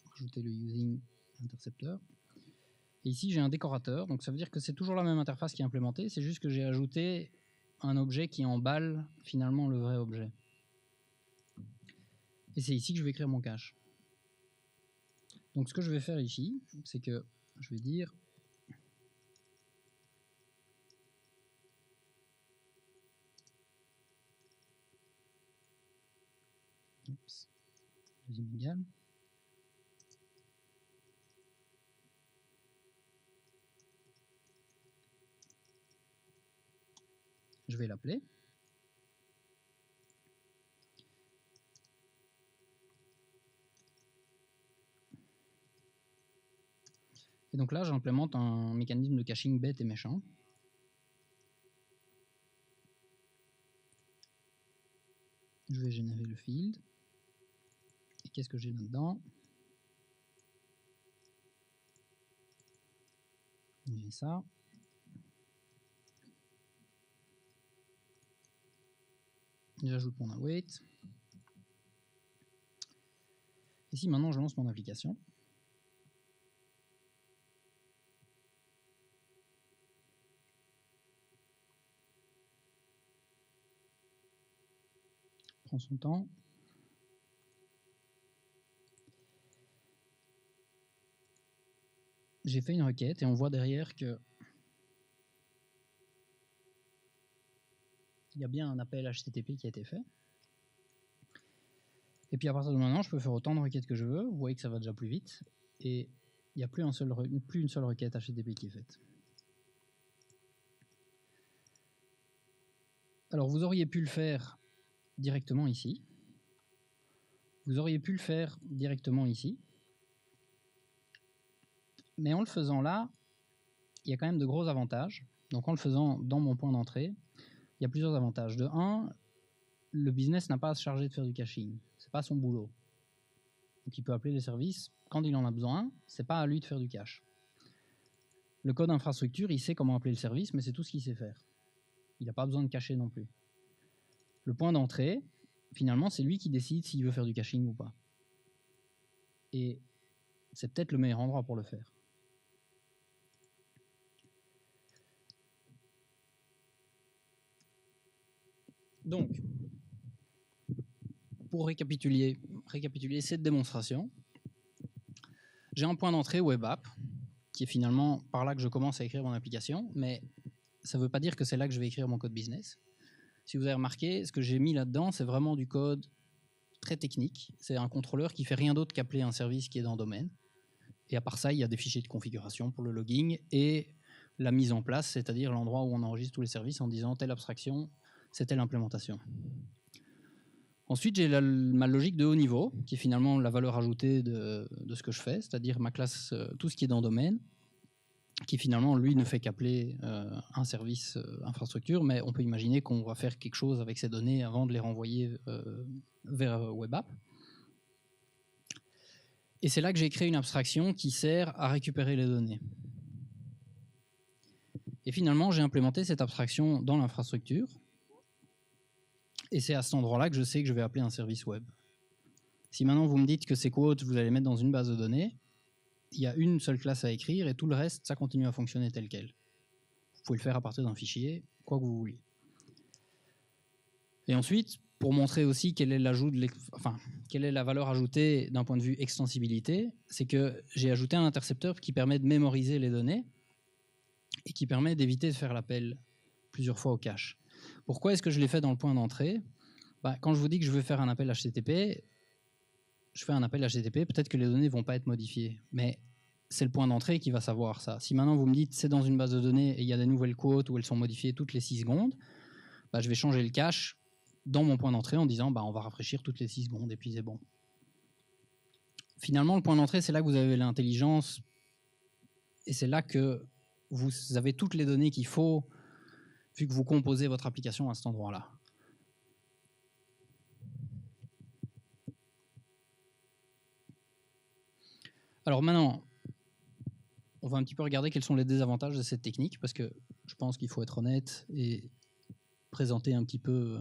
rajouter le using intercepteur. Et ici j'ai un décorateur, donc ça veut dire que c'est toujours la même interface qui est implémentée, c'est juste que j'ai ajouté un objet qui emballe finalement le vrai objet. Et c'est ici que je vais écrire mon cache. Donc ce que je vais faire ici, c'est que je vais dire deuxième égal. Je vais l'appeler. Et donc là, j'implémente un mécanisme de caching bête et méchant. Je vais générer le field. Et qu'est-ce que j'ai là-dedans? J'ai ça. J'ajoute mon await. Ici, maintenant, je lance mon application. Prend son temps. J'ai fait une requête et on voit derrière que il y a bien un appel HTTP qui a été fait. Et puis à partir de maintenant, je peux faire autant de requêtes que je veux. Vous voyez que ça va déjà plus vite. Et il n'y a plus une seule requête HTTP qui est faite. Alors vous auriez pu le faire directement ici. Vous auriez pu le faire directement ici. Mais en le faisant là, il y a quand même de gros avantages. Donc en le faisant dans mon point d'entrée, il y a plusieurs avantages. De 1, le business n'a pas à se charger de faire du caching. Ce n'est pas son boulot. Donc il peut appeler les services quand il en a besoin. Ce n'est pas à lui de faire du cache. Le code infrastructure, il sait comment appeler le service, mais c'est tout ce qu'il sait faire. Il n'a pas besoin de cacher non plus. Le point d'entrée, finalement, c'est lui qui décide s'il veut faire du caching ou pas. Et c'est peut-être le meilleur endroit pour le faire. Donc, pour récapituler cette démonstration, j'ai un point d'entrée web app, qui est finalement par là que je commence à écrire mon application, mais ça ne veut pas dire que c'est là que je vais écrire mon code business. Si vous avez remarqué, ce que j'ai mis là-dedans, c'est vraiment du code très technique. C'est un contrôleur qui ne fait rien d'autre qu'appeler un service qui est dans le domaine. Et à part ça, il y a des fichiers de configuration pour le logging et la mise en place, c'est-à-dire l'endroit où on enregistre tous les services en disant telle abstraction, c'est telle implémentation. Ensuite, j'ai ma logique de haut niveau, qui est finalement la valeur ajoutée de ce que je fais, c'est-à-dire ma classe, tout ce qui est dans le domaine, qui finalement, lui, ne fait qu'appeler un service infrastructure, mais on peut imaginer qu'on va faire quelque chose avec ces données avant de les renvoyer vers web app. Et c'est là que j'ai créé une abstraction qui sert à récupérer les données. Et finalement, j'ai implémenté cette abstraction dans l'infrastructure. Et c'est à cet endroit-là que je sais que je vais appeler un service web. Si maintenant vous me dites que ces quotes, vous allez mettre dans une base de données, il y a une seule classe à écrire et tout le reste, ça continue à fonctionner tel quel. Vous pouvez le faire à partir d'un fichier, quoi que vous vouliez. Et ensuite, pour montrer aussi quelle est la valeur ajoutée d'un point de vue extensibilité, c'est que j'ai ajouté un intercepteur qui permet de mémoriser les données et qui permet d'éviter de faire l'appel plusieurs fois au cache. Pourquoi est-ce que je l'ai fait dans le point d'entrée ? Quand je vous dis que je veux faire un appel HTTP, je fais un appel HTTP, peut-être que les données ne vont pas être modifiées, mais c'est le point d'entrée qui va savoir ça. Si maintenant vous me dites c'est dans une base de données et il y a des nouvelles quotes où elles sont modifiées toutes les 6 secondes, je vais changer le cache dans mon point d'entrée en disant on va rafraîchir toutes les 6 secondes et puis c'est bon. Finalement, le point d'entrée, c'est là que vous avez l'intelligence et c'est là que vous avez toutes les données qu'il faut vu que vous composez votre application à cet endroit-là. Alors maintenant, on va un petit peu regarder quels sont les désavantages de cette technique, parce que je pense qu'il faut être honnête et présenter un petit peu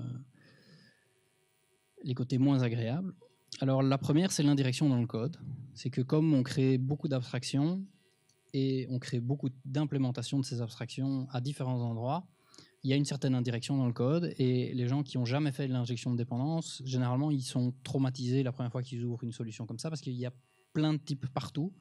les côtés moins agréables. Alors la première, c'est l'indirection dans le code. C'est que comme on crée beaucoup d'abstractions et on crée beaucoup d'implémentations de ces abstractions à différents endroits, il y a une certaine indirection dans le code et les gens qui n'ont jamais fait de l'injection de dépendance, généralement, ils sont traumatisés la première fois qu'ils ouvrent une solution comme ça parce qu'il y a plein de types partout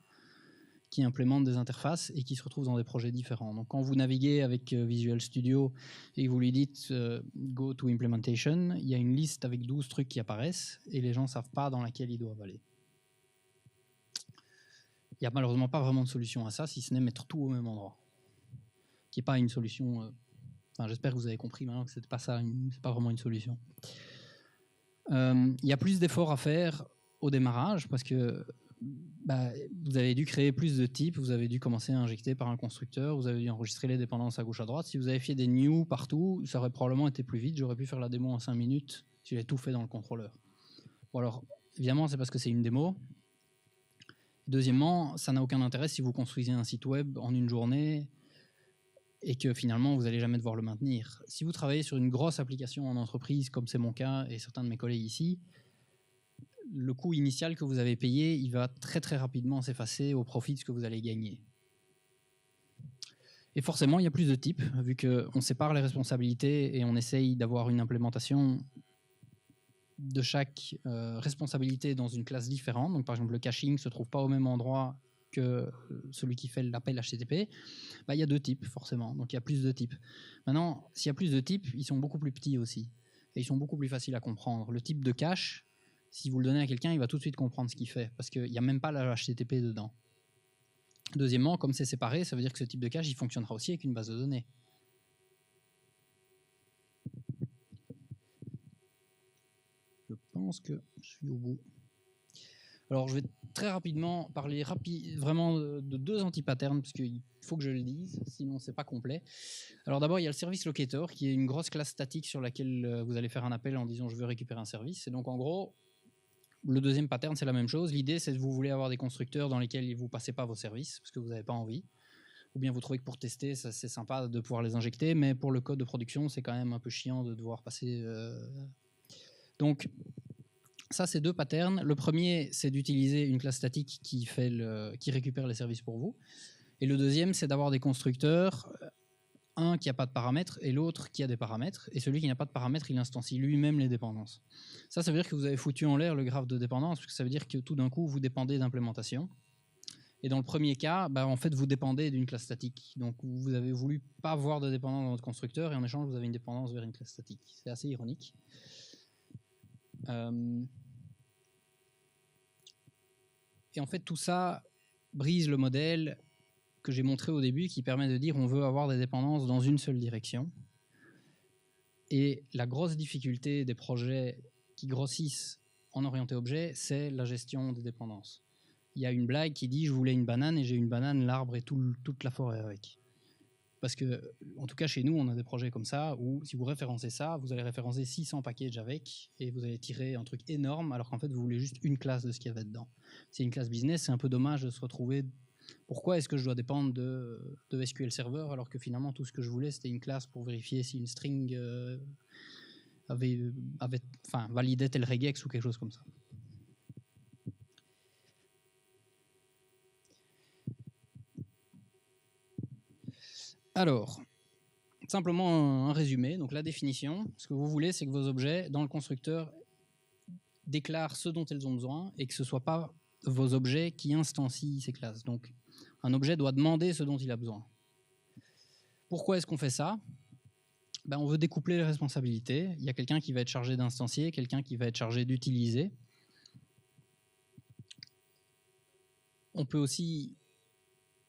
qui implémentent des interfaces et qui se retrouvent dans des projets différents. Donc quand vous naviguez avec Visual Studio et que vous lui dites Go to Implementation, il y a une liste avec 12 trucs qui apparaissent et les gens ne savent pas dans laquelle ils doivent aller. Il n'y a malheureusement pas vraiment de solution à ça, si ce n'est mettre tout au même endroit. Qui n'est pas une solution... j'espère que vous avez compris maintenant que ce n'est pas ça, c'est pas vraiment une solution. Il y a plus d'efforts à faire au démarrage parce que vous avez dû créer plus de types, vous avez dû commencer à injecter par un constructeur, vous avez dû enregistrer les dépendances à gauche à droite. Si vous avez fait des new partout, ça aurait probablement été plus vite. J'aurais pu faire la démo en 5 minutes si j'avais tout fait dans le contrôleur. Bon alors, évidemment, c'est parce que c'est une démo. Deuxièmement, ça n'a aucun intérêt si vous construisez un site web en une journée et que finalement, vous n'allez jamais devoir le maintenir. Si vous travaillez sur une grosse application en entreprise, comme c'est mon cas et certains de mes collègues ici, le coût initial que vous avez payé, il va très très rapidement s'effacer au profit de ce que vous allez gagner. Et forcément, il y a plus de types, vu qu'on sépare les responsabilités et on essaye d'avoir une implémentation de chaque responsabilité dans une classe différente. Donc par exemple, le caching ne se trouve pas au même endroit que celui qui fait l'appel HTTP. Il y a 2 types, forcément. Donc il y a plus de types. Maintenant, s'il y a plus de types, ils sont beaucoup plus petits aussi. Et ils sont beaucoup plus faciles à comprendre. Le type de cache, si vous le donnez à quelqu'un, il va tout de suite comprendre ce qu'il fait, parce qu'il n'y a même pas la HTTP dedans. Deuxièmement, comme c'est séparé, ça veut dire que ce type de cache, il fonctionnera aussi avec une base de données. pense que je suis au bout. Alors, je vais très rapidement parler vraiment de deux anti-patterns, parce qu'il faut que je le dise, sinon c'est pas complet. Alors d'abord, il y a le service locator, qui est une grosse classe statique sur laquelle vous allez faire un appel en disant « je veux récupérer un service ». Et donc en gros, le deuxième pattern, c'est la même chose. L'idée, c'est que vous voulez avoir des constructeurs dans lesquels vous ne passez pas vos services, parce que vous n'avez pas envie. Ou bien vous trouvez que pour tester, c'est sympa de pouvoir les injecter, mais pour le code de production, c'est quand même un peu chiant de devoir passer... Donc, ça, c'est deux patterns. Le premier, c'est d'utiliser une classe statique qui récupère les services pour vous. Et le deuxième, c'est d'avoir des constructeurs, un qui n'a pas de paramètres et l'autre qui a des paramètres. Et celui qui n'a pas de paramètres, il instancie lui-même les dépendances. Ça veut dire que vous avez foutu en l'air le graphe de dépendance, parce que ça veut dire que tout d'un coup, vous dépendez d'implémentation. Et dans le premier cas, en fait, vous dépendez d'une classe statique. Donc, vous avez voulu pas avoir de dépendance dans votre constructeur, et en échange, vous avez une dépendance vers une classe statique. C'est assez ironique. Et en fait, tout ça brise le modèle que j'ai montré au début, qui permet de dire on veut avoir des dépendances dans une seule direction. Et la grosse difficulté des projets qui grossissent en orienté objet, c'est la gestion des dépendances. Il y a une blague qui dit « je voulais une banane et j'ai une banane, l'arbre et toute la forêt avec ». Parce que, en tout cas chez nous, on a des projets comme ça, où si vous référencez ça, vous allez référencer 600 packages avec, et vous allez tirer un truc énorme, alors qu'en fait, vous voulez juste une classe de ce qu'il y avait dedans. C'est une classe business, c'est un peu dommage de se retrouver... Pourquoi est-ce que je dois dépendre de SQL Server, alors que finalement, tout ce que je voulais, c'était une classe pour vérifier si une string validait tel regex ou quelque chose comme ça. Alors, simplement un résumé. Donc la définition, ce que vous voulez, c'est que vos objets, dans le constructeur, déclarent ce dont ils ont besoin et que ce ne soit pas vos objets qui instancient ces classes. Donc un objet doit demander ce dont il a besoin. Pourquoi est-ce qu'on fait ça ? On veut découpler les responsabilités. Il y a quelqu'un qui va être chargé d'instancier, quelqu'un qui va être chargé d'utiliser. On peut aussi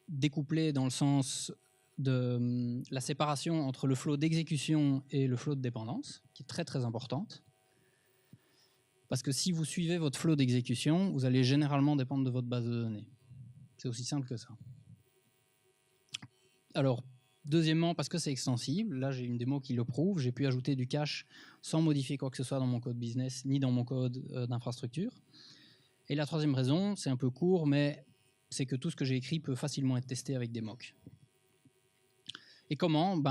découpler dans le sens de la séparation entre le flow d'exécution et le flow de dépendance, qui est très très importante. Parce que si vous suivez votre flow d'exécution, vous allez généralement dépendre de votre base de données. C'est aussi simple que ça. Alors, deuxièmement, parce que c'est extensible, là j'ai une démo qui le prouve, j'ai pu ajouter du cache sans modifier quoi que ce soit dans mon code business, ni dans mon code d'infrastructure. Et la troisième raison, c'est un peu court, mais c'est que tout ce que j'ai écrit peut facilement être testé avec des mocks. Et comment ?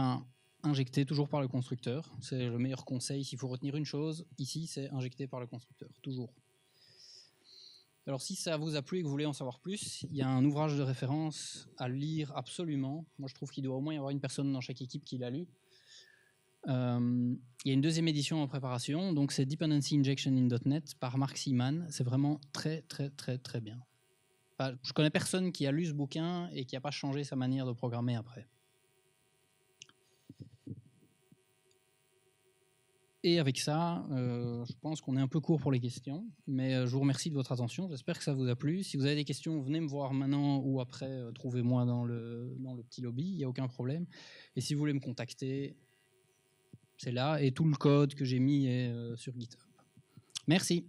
Injecter toujours par le constructeur. C'est le meilleur conseil. S'il faut retenir une chose, ici, c'est injecter par le constructeur, toujours. Alors, si ça vous a plu et que vous voulez en savoir plus, il y a un ouvrage de référence à lire absolument. Moi, je trouve qu'il doit au moins y avoir une personne dans chaque équipe qui l'a lu. Il y a une deuxième édition en préparation, donc c'est Dependency Injection in .NET par Mark Seaman. C'est vraiment très, très, très, très bien. Je connais personne qui a lu ce bouquin et qui n'a pas changé sa manière de programmer après. Et avec ça, je pense qu'on est un peu court pour les questions, mais je vous remercie de votre attention. J'espère que ça vous a plu. Si vous avez des questions, venez me voir maintenant ou après. Trouvez-moi dans le petit lobby, il n'y a aucun problème. Et si vous voulez me contacter, c'est là. Et tout le code que j'ai mis est sur GitHub. Merci.